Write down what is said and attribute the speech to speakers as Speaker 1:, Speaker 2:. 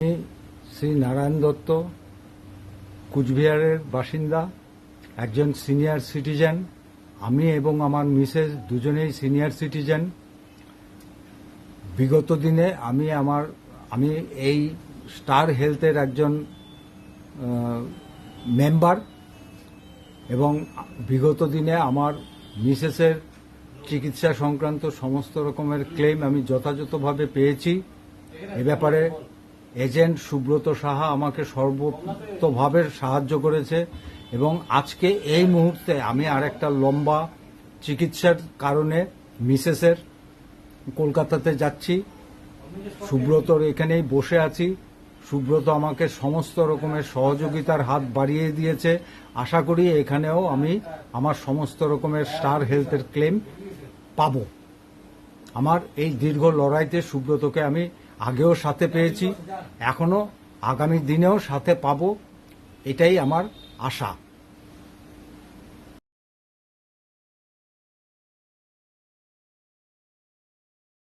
Speaker 1: আমি শ্রী নারায়ণ দত্ত, কুচবিহারের বাসিন্দা, একজন সিনিয়র সিটিজেন। আমি এবং আমার মিসেস দুজনেই সিনিয়র সিটিজেন। বিগত দিনে আমি এই স্টার হেলথের একজন মেম্বার এবং বিগত দিনে আমার মিসেসের চিকিৎসা সংক্রান্ত সমস্ত রকমের ক্লেম আমি যথাযথভাবে পেয়েছি। এ ব্যাপারে এজেন্ট সুব্রত সাহা আমাকে সর্বতভাবে সাহায্য করেছে এবং আজকে এই মুহূর্তে আমি আরেকটা লম্বা চিকিৎসার কারণে মিসেসের কলকাতাতে যাচ্ছি। সুব্রতর এখানেই বসে আছি। সুব্রত আমাকে সমস্ত রকমের সহযোগিতার হাত বাড়িয়ে দিয়েছে। আশা করি এখানেও আমি আমার সমস্ত রকমের স্টার হেলথের ক্লেম পাবো। আমার এই দীর্ঘ লড়াইতে সুব্রতকে আমি আগেও সাথে পেয়েছি, এখনো আগামী দিনেও সাথে পাবো, এটাই আমার আশা।